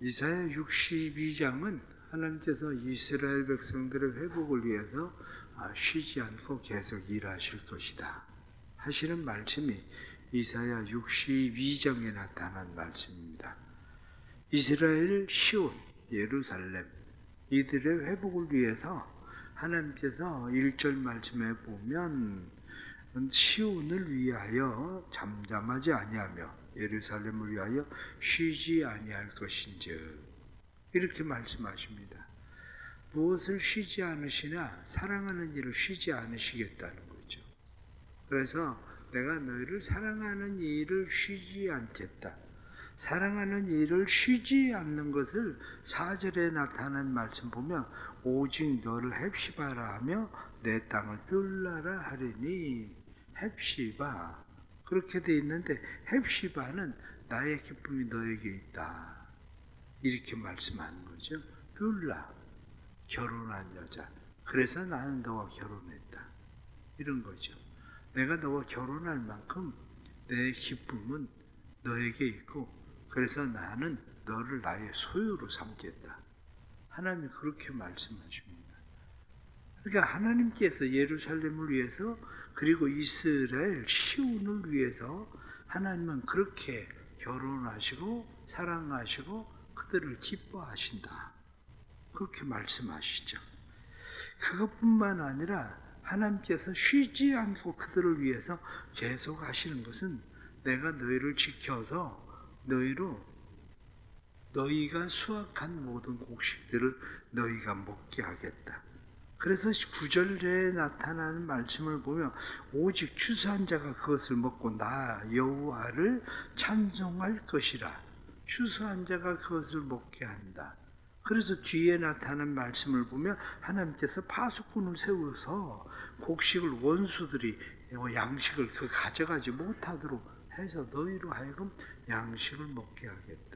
이사야 62장은 하나님께서 이스라엘 백성들의 회복을 위해서 쉬지 않고 계속 일하실 것이다 하시는 말씀이 이사야 62장에 나타난 말씀입니다. 이스라엘, 시온, 예루살렘 이들의 회복을 위해서 하나님께서 1절 말씀에 보면 시온을 위하여 잠잠하지 아니하며 예루살렘을 위하여 쉬지 아니할 것인즉 이렇게 말씀하십니다. 무엇을 쉬지 않으시냐? 사랑하는 일을 쉬지 않으시겠다는 거죠. 그래서 내가 너희를 사랑하는 일을 쉬지 않겠다. 사랑하는 일을 쉬지 않는 것을 4절에 나타난 말씀 보면 오직 너를 헵시바라 하며 내 땅을 뷸라라 하리니 헵시바 그렇게 돼 있는데 헵시바는 나의 기쁨이 너에게 있다 이렇게 말씀하는 거죠. 뷸라 결혼한 여자 그래서 나는 너와 결혼했다 이런 거죠. 내가 너와 결혼할 만큼 내 기쁨은 너에게 있고 그래서 나는 너를 나의 소유로 삼겠다. 하나님이 그렇게 말씀하십니다. 그러니까 하나님께서 예루살렘을 위해서 그리고 이스라엘 시온을 위해서 하나님은 그렇게 결혼하시고 사랑하시고 그들을 기뻐하신다. 그렇게 말씀하시죠. 그것뿐만 아니라 하나님께서 쉬지 않고 그들을 위해서 계속 하시는 것은 내가 너희를 지켜서 너희가 수확한 모든 곡식들을 너희가 먹게 하겠다. 그래서 9절에 나타나는 말씀을 보면 오직 추수한 자가 그것을 먹고 나 여호와를 찬송할 것이라. 추수한 자가 그것을 먹게 한다. 그래서 뒤에 나타나는 말씀을 보면 하나님께서 파수꾼을 세워서 곡식을 원수들이 양식을 가져가지 못하도록 해서 너희로 하여금 양식을 먹게 하겠다.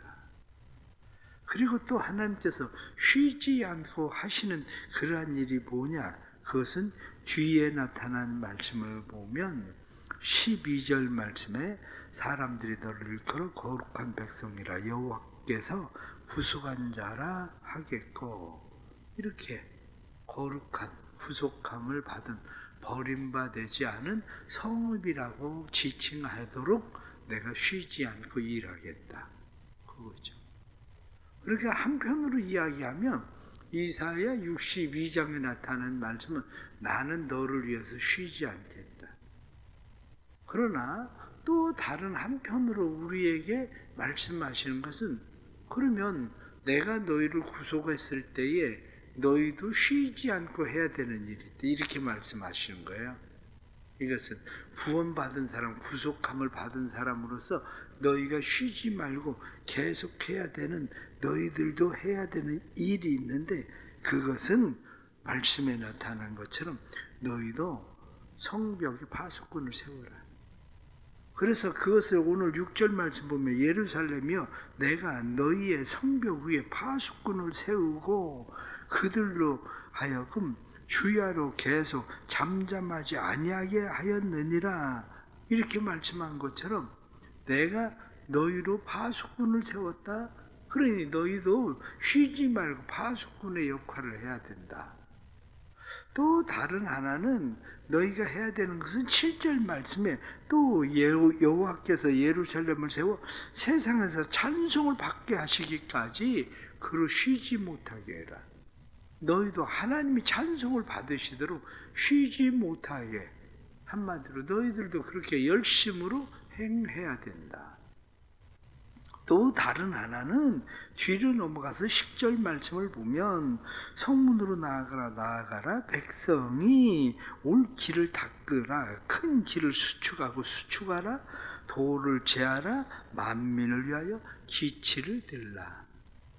그리고 또 하나님께서 쉬지 않고 하시는 그러한 일이 뭐냐? 그것은 뒤에 나타난 말씀을 보면 12절 말씀에 사람들이 너를 일컬어 거룩한 백성이라 여호와께서 구속한 자라 하겠고 이렇게 거룩한 구속함을 받은 버림받지 않은 성읍이라고 지칭하도록 내가 쉬지 않고 일하겠다. 그거죠. 그러니까 한편으로 이야기하면 이사야 62장에 나타난 말씀은 나는 너를 위해서 쉬지 않겠다. 그러나 또 다른 한편으로 우리에게 말씀하시는 것은 그러면 내가 너희를 구속했을 때에 너희도 쉬지 않고 해야 되는 일이 있다. 이렇게 말씀하시는 거예요. 이것은 구원받은 사람, 구속함을 받은 사람으로서 너희가 쉬지 말고 계속해야 되는 너희들도 해야 되는 일이 있는데 그것은 말씀에 나타난 것처럼 너희도 성벽의 파수꾼을 세워라. 그래서 그것을 오늘 6절 말씀 보면 예루살렘이여 내가 너희의 성벽 위에 파수꾼을 세우고 그들로 하여금 주야로 계속 잠잠하지 아니하게 하였느니라 이렇게 말씀한 것처럼 내가 너희로 파수꾼을 세웠다. 그러니 너희도 쉬지 말고 파수꾼의 역할을 해야 된다. 또 다른 하나는 너희가 해야 되는 것은 7절 말씀에 또 여호와께서 예루살렘을 세워 세상에서 찬송을 받게 하시기까지 그로 쉬지 못하게 해라. 너희도 하나님이 찬송을 받으시도록 쉬지 못하게 한마디로 너희들도 그렇게 열심으로 행해야 된다. 또 다른 하나는 뒤로 넘어가서 10절 말씀을 보면 성문으로 나아가라 백성이 올 길을 닦으라 큰 길을 수축하라 도를 제하라 만민을 위하여 기치를 들라.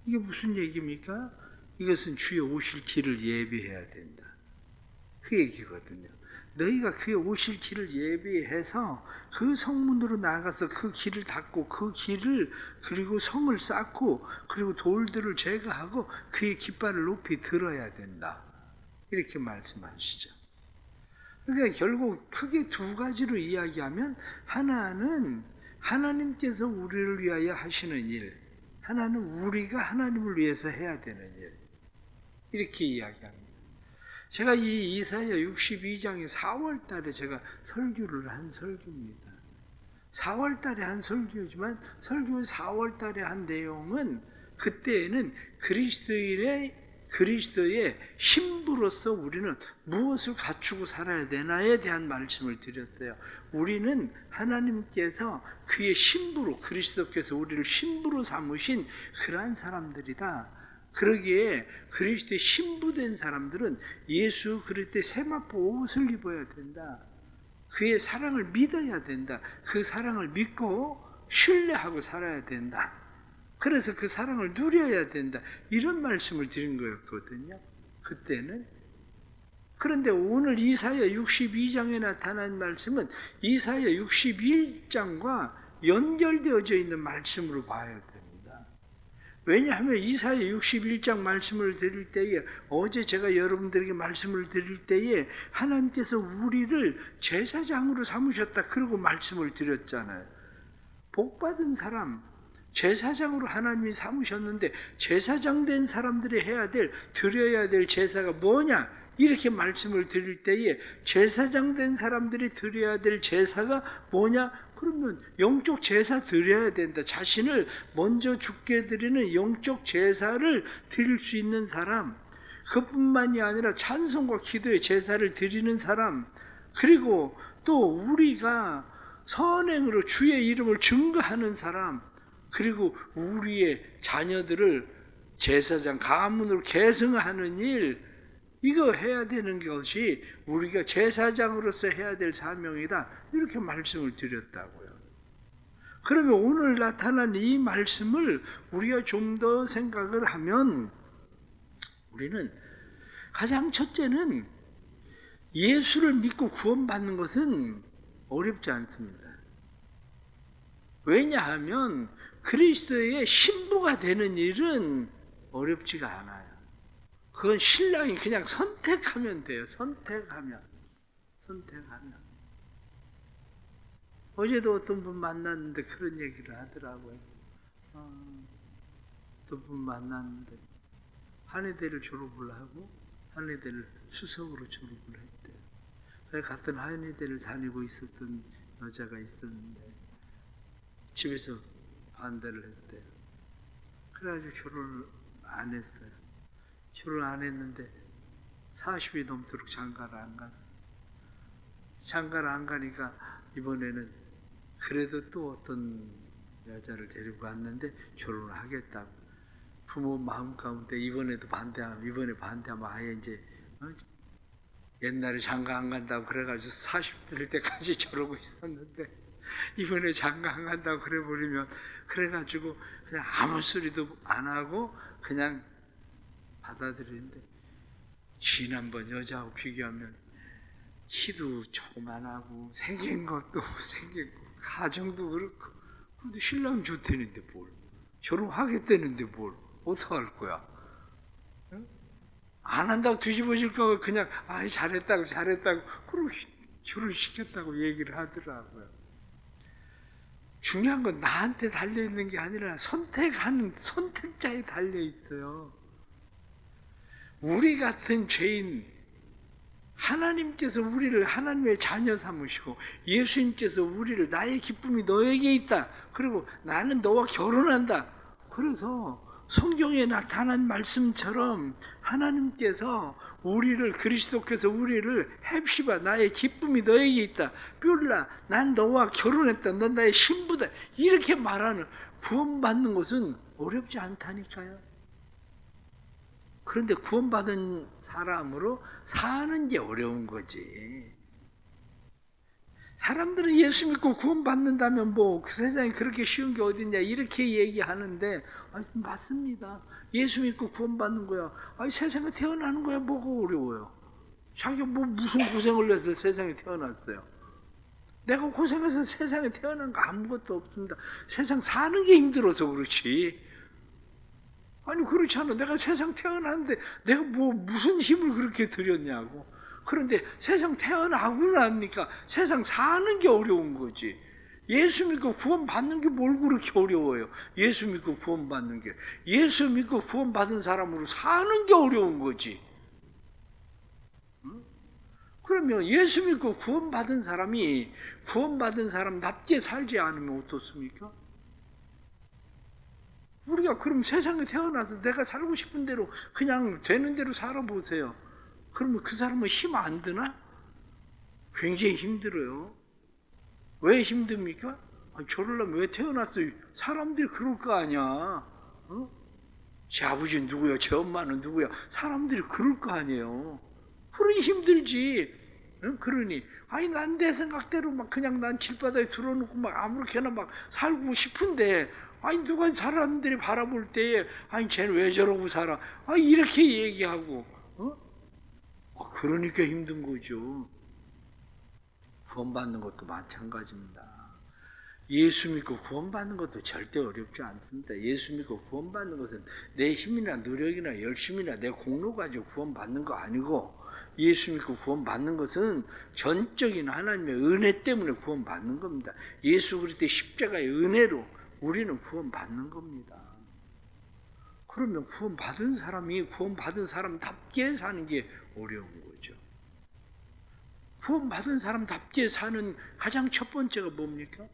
이게 무슨 얘기입니까? 이것은 주의 오실 길을 예비해야 된다. 그 얘기거든요. 너희가 그의 오실 길을 예비해서 그 성문으로 나가서 그 길을 닦고 그 길을 그리고 성을 쌓고 그리고 돌들을 제거하고 그의 깃발을 높이 들어야 된다. 이렇게 말씀하시죠. 그러니까 결국 크게 두 가지로 이야기하면 하나는 하나님께서 우리를 위하여 하시는 일 하나는 우리가 하나님을 위해서 해야 되는 일. 이렇게 이야기합니다. 제가 이 이사야 62장의 4월 달에 제가 설교를 한 설교입니다. 4월 달에 한 설교지만 설교 4월 달에 한 내용은 그때에는 그리스도의 신부로서 우리는 무엇을 갖추고 살아야 되나에 대한 말씀을 드렸어요. 우리는 하나님께서 그의 신부로, 그리스도께서 우리를 신부로 삼으신 그러한 사람들이다. 그러기에 그리스도의 신부된 사람들은 예수 그리스도의 세마포 옷을 입어야 된다. 그의 사랑을 믿어야 된다. 그 사랑을 믿고 신뢰하고 살아야 된다. 그래서 그 사랑을 누려야 된다. 이런 말씀을 드린 거였거든요. 그때는. 그런데 오늘 이사야 62장에 나타난 말씀은 이사야 61장과 연결되어져 있는 말씀으로 봐야 됩니다. 왜냐하면 이사야 61장 말씀을 드릴 때에, 어제 제가 여러분들에게 말씀을 드릴 때에 하나님께서 우리를 제사장으로 삼으셨다, 그러고 말씀을 드렸잖아요. 복받은 사람, 제사장으로 하나님이 삼으셨는데 제사장 된 사람들이 드려야 될 제사가 뭐냐? 이렇게 말씀을 드릴 때에 제사장 된 사람들이 드려야 될 제사가 뭐냐? 그러면 영적 제사 드려야 된다. 자신을 먼저 죽게 드리는 영적 제사를 드릴 수 있는 사람, 그뿐만이 아니라 찬송과 기도의 제사를 드리는 사람, 그리고 또 우리가 선행으로 주의 이름을 증거하는 사람, 그리고 우리의 자녀들을 제사장 가문으로 계승하는 일, 이거 해야 되는 것이 우리가 제사장으로서 해야 될 사명이다. 이렇게 말씀을 드렸다고요. 그러면 오늘 나타난 이 말씀을 우리가 좀 더 생각을 하면, 우리는 가장 첫째는 예수를 믿고 구원받는 것은 어렵지 않습니다. 왜냐하면 그리스도의 신부가 되는 일은 어렵지가 않아요. 그건 신랑이 그냥 선택하면 돼요. 선택하면. 어제도 어떤 분 만났는데 그런 얘기를 하더라고요. 어떤 분 만났는데 한의대를 졸업을 하고 한의대를 수석으로 졸업을 했대요. 같은 한의대를 다니고 있었던 여자가 있었는데 집에서 반대를 했대요. 그래가지고 결혼을 안 했어요. 결혼 안 했는데 40이 넘도록 장가를 안 갔어요. 장가를 안 가니까 이번에는 그래도 또 어떤 여자를 데리고 왔는데 결혼을 하겠다고. 부모 마음 가운데 이번에 반대하면 아예 이제 옛날에 장가 안 간다고 그래가지고 40 될 때까지 저러고 있었는데 이번에 장가 안 간다고 그래버리면, 그래가지고 그냥 아무 소리도 안 하고 그냥 받아들이는데, 지난번 여자하고 비교하면 키도 조그만하고 생긴 것도 생기고 가정도 그렇고, 근데 신랑은 좋다는데 뭘, 결혼하겠다는데 뭘 어떡할 거야? 응? 안 한다고 뒤집어질까, 그냥 잘했다고 그러고 결혼시켰다고 얘기를 하더라고요. 중요한 건 나한테 달려있는 게 아니라 선택하는 선택자에 달려있어요. 우리 같은 죄인, 하나님께서 우리를 하나님의 자녀 삼으시고 예수님께서 우리를 나의 기쁨이 너에게 있다, 그리고 나는 너와 결혼한다. 그래서 성경에 나타난 말씀처럼 하나님께서 그리스도께서 우리를 헵시바, 나의 기쁨이 너에게 있다, 뷸라, 난 너와 결혼했다, 넌 나의 신부다, 이렇게 말하는, 구원받는 것은 어렵지 않다니까요. 그런데 구원받은 사람으로 사는 게 어려운 거지. 사람들은 예수 믿고 구원받는다면 그 세상에 그렇게 쉬운 게 어딨냐 이렇게 얘기하는데, 맞습니다. 예수 믿고 구원받는 거야. 세상에 태어나는 거야 뭐가 어려워요. 자기가 무슨 고생을 해서 세상에 태어났어요. 내가 고생해서 세상에 태어난 거 아무것도 없습니다. 세상 사는 게 힘들어서 그렇지. 그렇지 않아. 내가 세상 태어났는데 내가 무슨 힘을 그렇게 들였냐고. 그런데 세상 태어나고 나니까 세상 사는 게 어려운 거지. 예수 믿고 구원받는 게 뭘 그렇게 어려워요? 예수 믿고 구원받는 게. 예수 믿고 구원받은 사람으로 사는 게 어려운 거지. 그러면 예수 믿고 구원받은 사람이 구원받은 사람답게 살지 않으면 어떻습니까? 우리가 그럼 세상에 태어나서 내가 살고 싶은 대로 그냥 되는 대로 살아보세요. 그러면 그 사람은 힘 안 드나? 굉장히 힘들어요. 왜 힘듭니까? 저러려면 왜 태어났어요? 사람들이 그럴 거 아니야. 어? 제 아버지는 누구야? 제 엄마는 누구야? 사람들이 그럴 거 아니에요. 그러니 힘들지. 그러니 난 내 생각대로 막 그냥 난 길바닥에 들어놓고 막 아무렇게나 막 살고 싶은데 누가 사람들이 바라볼 때에 쟤는 왜 저러고 살아? 이렇게 얘기하고 그러니까 힘든 거죠. 구원받는 것도 마찬가지입니다. 예수 믿고 구원받는 것도 절대 어렵지 않습니다. 예수 믿고 구원받는 것은 내 힘이나 노력이나 열심이나 내 공로 가지고 구원받는 거 아니고, 예수 믿고 구원받는 것은 전적인 하나님의 은혜 때문에 구원받는 겁니다. 예수 그리스도의 십자가의 은혜로 우리는 구원받는 겁니다. 그러면 구원받은 사람이 구원받은 사람답게 사는 게 어려운 거죠. 구원받은 사람답게 사는 가장 첫 번째가 뭡니까?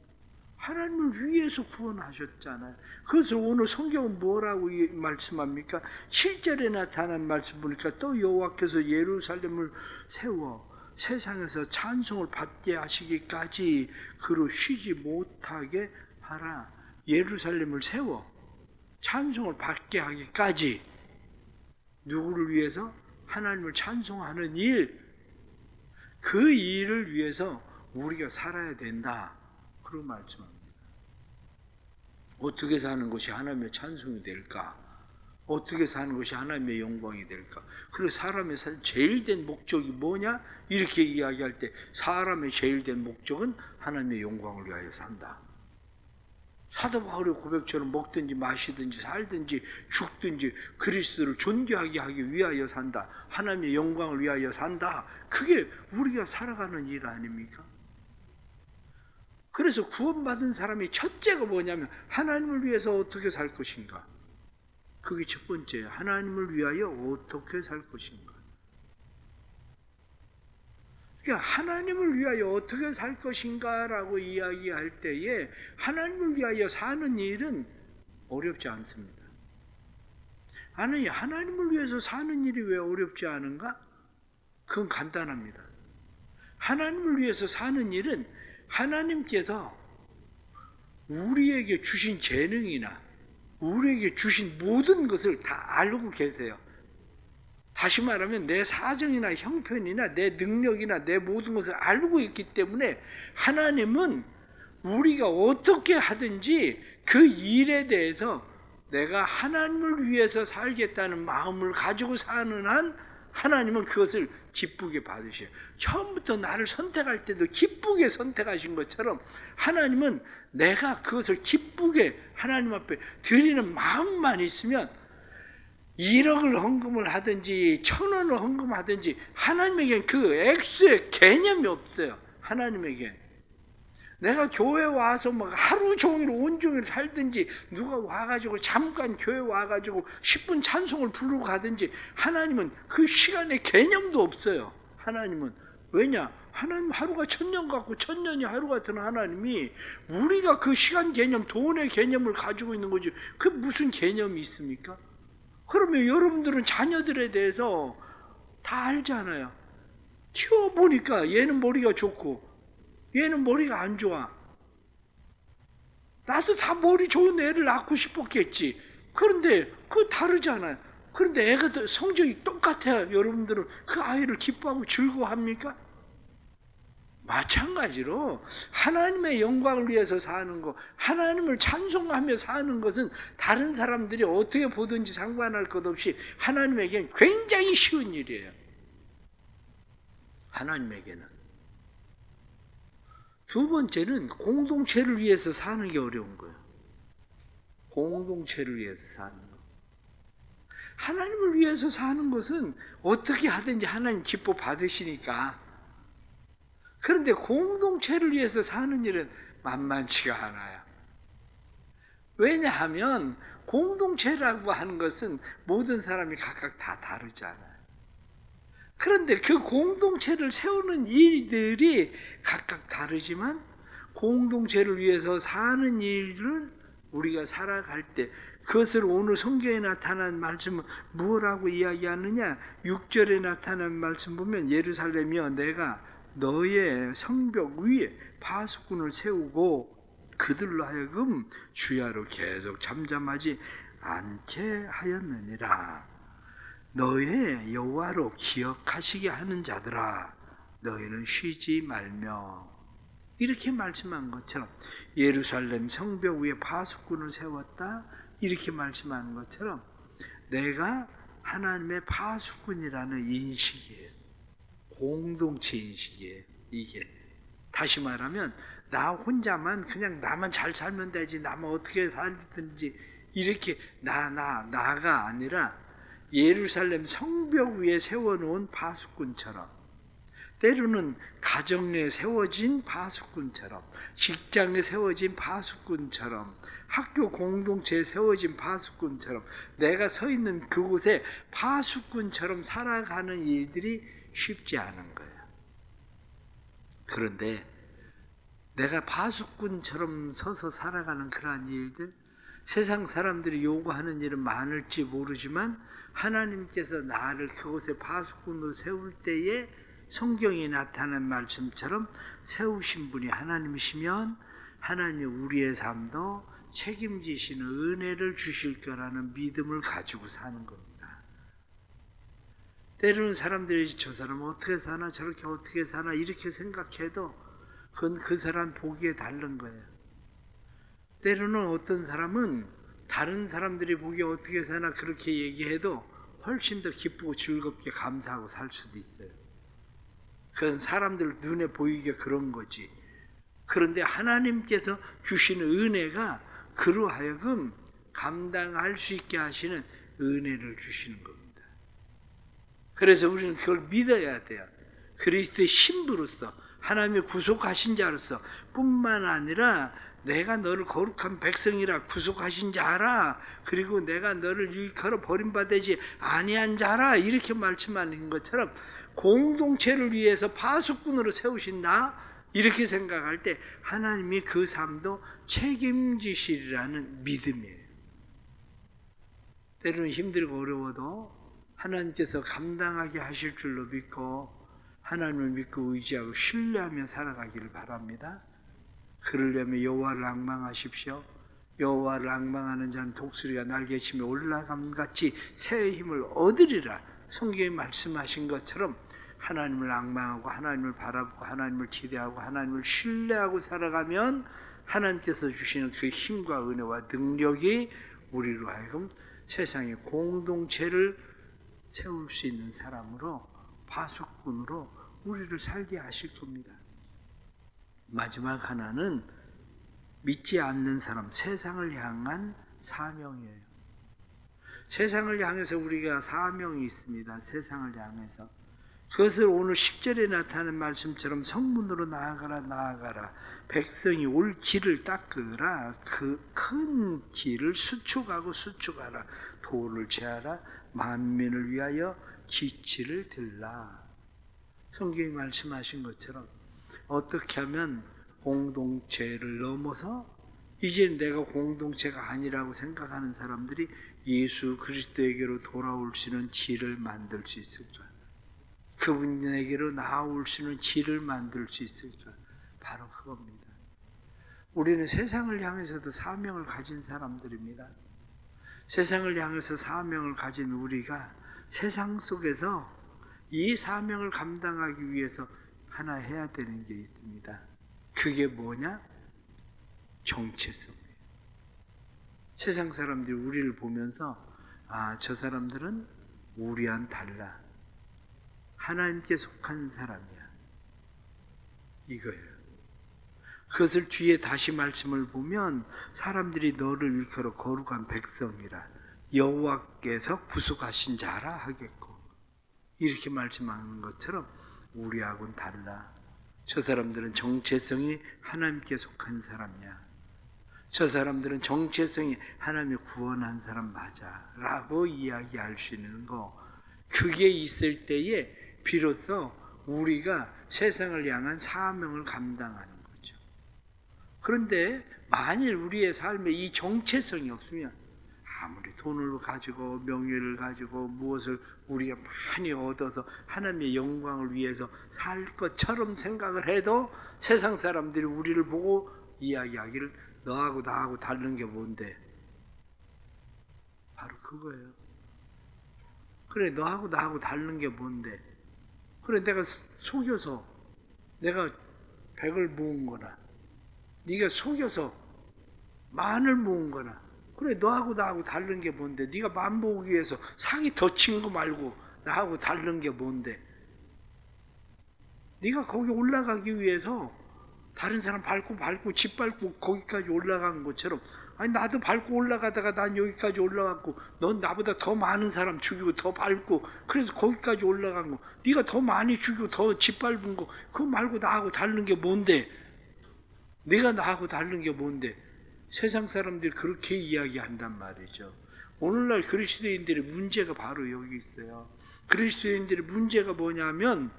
하나님을 위해서 구원하셨잖아요. 그래서 오늘 성경은 뭐라고 말씀합니까? 7절에 나타난 말씀 보니까 또 여호와께서 예루살렘을 세워 세상에서 찬송을 받게 하시기까지 그로 쉬지 못하게 하라. 예루살렘을 세워 찬송을 받게 하기까지 누구를 위해서? 하나님을 찬송하는 일, 그 일을 위해서 우리가 살아야 된다. 그런 말씀합니다. 어떻게 사는 것이 하나님의 찬송이 될까? 어떻게 사는 것이 하나님의 영광이 될까? 그래서 사람의 제일 된 목적이 뭐냐? 이렇게 이야기할 때 사람의 제일 된 목적은 하나님의 영광을 위하여 산다. 사도 바울의 고백처럼 먹든지 마시든지 살든지 죽든지 그리스도를 존귀하게 하기 위하여 산다. 하나님의 영광을 위하여 산다. 그게 우리가 살아가는 일 아닙니까? 그래서 구원받은 사람이 첫째가 뭐냐면 하나님을 위해서 어떻게 살 것인가. 그게 첫 번째예요. 하나님을 위하여 어떻게 살 것인가. 그러니까 하나님을 위하여 어떻게 살 것인가라고 이야기할 때에 하나님을 위하여 사는 일은 어렵지 않습니다. 아니, 하나님을 위해서 사는 일이 왜 어렵지 않은가? 그건 간단합니다. 하나님을 위해서 사는 일은 하나님께서 우리에게 주신 재능이나 우리에게 주신 모든 것을 다 알고 계세요. 다시 말하면 내 사정이나 형편이나 내 능력이나 내 모든 것을 알고 있기 때문에 하나님은 우리가 어떻게 하든지 그 일에 대해서 내가 하나님을 위해서 살겠다는 마음을 가지고 사는 한 하나님은 그것을 기쁘게 받으셔요. 처음부터 나를 선택할 때도 기쁘게 선택하신 것처럼 하나님은 내가 그것을 기쁘게 하나님 앞에 드리는 마음만 있으면 1억을 헌금을 하든지 1,000원을 헌금하든지 하나님에겐 그 액수의 개념이 없어요. 하나님에겐. 내가 교회 와서 막 하루 종일 온종일 살든지 누가 와가지고 잠깐 교회 와가지고 10분 찬송을 부르고 가든지 하나님은 그 시간의 개념도 없어요. 하나님은. 왜냐? 하나님 하루가 1000년 같고 1000년이 하루 같은 하나님이 우리가 그 시간 개념, 돈의 개념을 가지고 있는 거지 그 무슨 개념이 있습니까? 그러면 여러분들은 자녀들에 대해서 다 알잖아요. 키워보니까 얘는 머리가 좋고 얘는 머리가 안 좋아. 나도 다 머리 좋은 애를 낳고 싶었겠지. 그런데 그거 다르잖아요. 그런데 애가 성적이 똑같아요. 여러분들은 그 아이를 기뻐하고 즐거워합니까? 마찬가지로 하나님의 영광을 위해서 사는 것, 하나님을 찬송하며 사는 것은 다른 사람들이 어떻게 보든지 상관할 것 없이 하나님에게는 굉장히 쉬운 일이에요. 하나님에게는. 두 번째는 공동체를 위해서 사는 게 어려운 거예요. 공동체를 위해서 사는 것. 하나님을 위해서 사는 것은 어떻게 하든지 하나님 기뻐 받으시니까. 그런데 공동체를 위해서 사는 일은 만만치가 않아요. 왜냐하면 공동체라고 하는 것은 모든 사람이 각각 다 다르잖아요. 그런데 그 공동체를 세우는 일들이 각각 다르지만 공동체를 위해서 사는 일을 우리가 살아갈 때 그것을 오늘 성경에 나타난 말씀은 무엇라고 이야기하느냐? 6절에 나타난 말씀 보면 예루살렘이여 내가 너의 성벽 위에 파수꾼을 세우고 그들로 하여금 주야로 계속 잠잠하지 않게 하였느니라. 너의 여호와로 기억하시게 하는 자들아 너희는 쉬지 말며 이렇게 말씀한 것처럼 예루살렘 성벽 위에 파수꾼을 세웠다 이렇게 말씀하는 것처럼 내가 하나님의 파수꾼이라는 인식이에요. 공동체 인식이에요. 이게 다시 말하면 나 혼자만 그냥 나만 잘 살면 되지 나만 어떻게 살든지 이렇게 나가 아니라 예루살렘 성벽 위에 세워놓은 파수꾼처럼 때로는 가정 내에 세워진 파수꾼처럼 직장에 세워진 파수꾼처럼 학교 공동체에 세워진 파수꾼처럼 내가 서 있는 그곳에 파수꾼처럼 살아가는 일들이 쉽지 않은 거예요. 그런데 내가 파수꾼처럼 서서 살아가는 그러한 일들 세상 사람들이 요구하는 일은 많을지 모르지만 하나님께서 나를 그곳에 파수꾼으로 세울 때에 성경에 나타난 말씀처럼 세우신 분이 하나님이시면 하나님이 우리의 삶도 책임지시는 은혜를 주실 거라는 믿음을 가지고 사는 겁니다. 때로는 사람들이 저 사람은 어떻게 사나 저렇게 어떻게 사나 이렇게 생각해도 그건 그 사람 보기에 다른 거예요. 때로는 어떤 사람은 다른 사람들이 보기에 어떻게 사나 그렇게 얘기해도 훨씬 더 기쁘고 즐겁게 감사하고 살 수도 있어요. 그건 사람들 눈에 보이게 그런 거지. 그런데 하나님께서 주시는 은혜가 그로 하여금 감당할 수 있게 하시는 은혜를 주시는 겁니다. 그래서 우리는 그걸 믿어야 돼요. 그리스도의 신부로서 하나님의 구속하신 자로서 뿐만 아니라 내가 너를 거룩한 백성이라 구속하신 자라 그리고 내가 너를 일컬어 버림받지 아니한 자라 이렇게 말씀하는 것처럼 공동체를 위해서 파수꾼으로 세우신 나 이렇게 생각할 때 하나님이 그 삶도 책임지시리라는 믿음이에요. 때로는 힘들고 어려워도 하나님께서 감당하게 하실 줄로 믿고 하나님을 믿고 의지하고 신뢰하며 살아가기를 바랍니다. 그러려면 여호와를 앙망하십시오. 여호와를 앙망하는 자는 독수리가 날개치며 올라감같이 새 힘을 얻으리라. 성경에 말씀하신 것처럼 하나님을 앙망하고 하나님을 바라보고 하나님을 기대하고 하나님을 신뢰하고 살아가면 하나님께서 주시는 그 힘과 은혜와 능력이 우리로 하여금 세상의 공동체를 세울 수 있는 사람으로 파수꾼으로 우리를 살게 하실 겁니다. 마지막 하나는 믿지 않는 사람, 세상을 향한 사명이에요. 세상을 향해서 우리가 사명이 있습니다. 세상을 향해서. 그것을 오늘 10절에 나타나는 말씀처럼 성문으로 나아가라. 백성이 올 길을 닦으라. 그 큰 길을 수축하라. 도를 제하라. 만민을 위하여 기치를 들라. 성경이 말씀하신 것처럼 어떻게 하면 공동체를 넘어서 이제 내가 공동체가 아니라고 생각하는 사람들이 예수 그리스도에게로 돌아올 수 있는 길을 만들 수 있을까? 그분에게로 나아올 수 있는 길을 만들 수 있을까? 바로 그겁니다. 우리는 세상을 향해서도 사명을 가진 사람들입니다. 세상을 향해서 사명을 가진 우리가 세상 속에서 이 사명을 감당하기 위해서 하나 해야 되는 게 있습니다. 그게 뭐냐? 정체성이에요. 세상 사람들이 우리를 보면서 저 사람들은 우리와는 달라. 하나님께 속한 사람이야. 이거예요. 그것을 뒤에 다시 말씀을 보면 사람들이 너를 일컬어 거룩한 백성이라 여호와께서 구속하신 자라 하겠고 이렇게 말씀하는 것처럼 우리하고는 달라. 저 사람들은 정체성이 하나님께 속한 사람이야. 저 사람들은 정체성이 하나님이 구원한 사람 맞아 라고 이야기할 수 있는 거, 그게 있을 때에 비로소 우리가 세상을 향한 사명을 감당하는 거죠. 그런데 만일 우리의 삶에 이 정체성이 없으면 아무리 돈을 가지고 명예를 가지고 무엇을 우리가 많이 얻어서 하나님의 영광을 위해서 살 것처럼 생각을 해도 세상 사람들이 우리를 보고 이야기하기를 너하고 나하고 다른 게 뭔데? 바로 그거예요. 그래, 너하고 나하고 다른 게 뭔데? 그래, 내가 속여서 내가 100을 모은 거나 네가 속여서 10,000을 모은 거나, 그래, 너하고 나하고 다른 게 뭔데? 네가 10,000 모으기 위해서 사기 더 친 거 말고 나하고 다른 게 뭔데? 네가 거기 올라가기 위해서 다른 사람 밟고 집 밟고 거기까지 올라간 것처럼, 아니 나도 밟고 올라가다가 난 여기까지 올라갔고 넌 나보다 더 많은 사람 죽이고 더 밟고 그래서 거기까지 올라간 거, 네가 더 많이 죽이고 더 집 밟은 거, 그거 말고 나하고 다른 게 뭔데? 내가 나하고 다른 게 뭔데? 세상 사람들이 그렇게 이야기한단 말이죠. 오늘날 그리스도인들의 문제가 바로 여기 있어요. 그리스도인들의 문제가 뭐냐면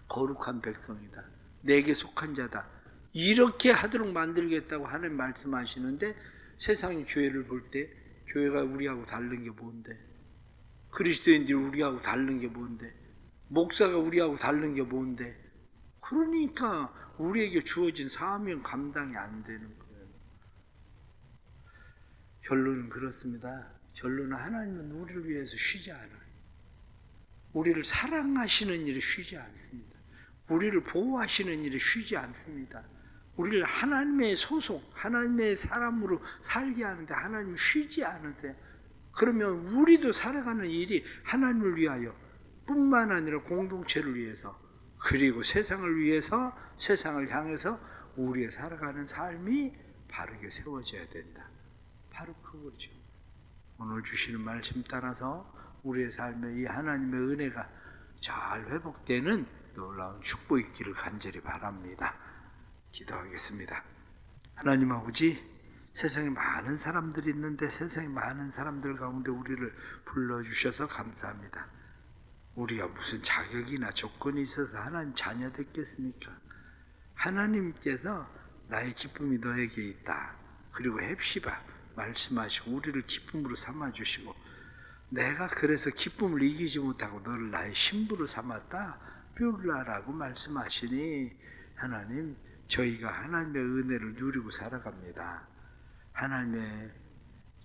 거룩한 백성이다, 내게 속한 자다, 이렇게 하도록 만들겠다고 하나님 말씀하시는데, 세상이 교회를 볼 때 교회가 우리하고 다른 게 뭔데? 그리스도인들이 우리하고 다른 게 뭔데? 목사가 우리하고 다른 게 뭔데? 그러니까 우리에게 주어진 사명 감당이 안 되는 거예요. 결론은 그렇습니다. 결론은 하나님은 우리를 위해서 쉬지 않아요. 우리를 사랑하시는 일에 쉬지 않습니다. 우리를 보호하시는 일에 쉬지 않습니다. 우리를 하나님의 소속, 하나님의 사람으로 살게 하는데 하나님 쉬지 않으세요. 그러면 우리도 살아가는 일이 하나님을 위하여 뿐만 아니라 공동체를 위해서, 그리고 세상을 위해서, 세상을 향해서 우리의 살아가는 삶이 바르게 세워져야 된다. 바로 그거죠. 오늘 주시는 말씀 따라서 우리의 삶에 이 하나님의 은혜가 잘 회복되는 놀라운 축복이 있기를 간절히 바랍니다. 기도하겠습니다. 하나님 아버지, 세상에 많은 사람들이 있는데 세상에 많은 사람들 가운데 우리를 불러주셔서 감사합니다. 우리가 무슨 자격이나 조건이 있어서 하나님 자녀 됐겠습니까? 하나님께서 나의 기쁨이 너에게 있다, 그리고 헵시바 말씀하시고 우리를 기쁨으로 삼아주시고, 내가 그래서 기쁨을 이기지 못하고 너를 나의 신부로 삼았다 뷰라라고 말씀하시니, 하나님, 저희가 하나님의 은혜를 누리고 살아갑니다. 하나님의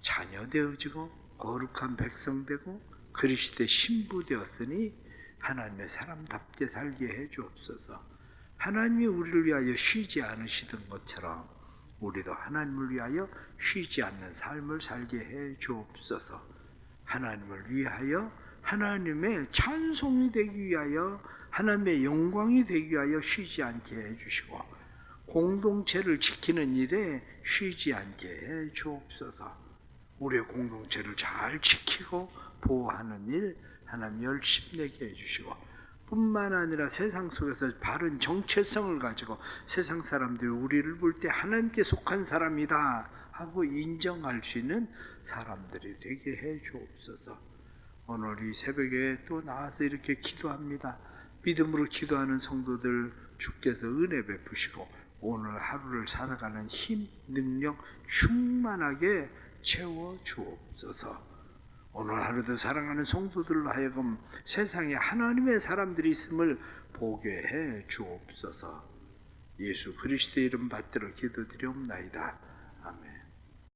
자녀 되어지고 거룩한 백성 되고 그리스도의 신부 되었으니 하나님의 사람답게 살게 해 주옵소서. 하나님이 우리를 위하여 쉬지 않으시던 것처럼 우리도 하나님을 위하여 쉬지 않는 삶을 살게 해 주옵소서. 하나님을 위하여, 하나님의 찬송이 되기 위하여, 하나님의 영광이 되기 위하여 쉬지 않게 해 주시고, 공동체를 지키는 일에 쉬지 않게 해 주옵소서. 우리의 공동체를 잘 지키고 보호하는 일 하나님 열심히 내게 해주시고, 뿐만 아니라 세상 속에서 바른 정체성을 가지고 세상 사람들이 우리를 볼 때 하나님께 속한 사람이다 하고 인정할 수 있는 사람들이 되게 해 주옵소서. 오늘 이 새벽에 또 나와서 이렇게 기도합니다. 믿음으로 기도하는 성도들 주께서 은혜 베푸시고 오늘 하루를 살아가는 힘, 능력 충만하게 채워 주옵소서. 오늘 하루도 사랑하는 성도들로 하여금 세상에 하나님의 사람들이 있음을 보게 해 주옵소서. 예수 그리스도의 이름 받들어 기도드리옵나이다.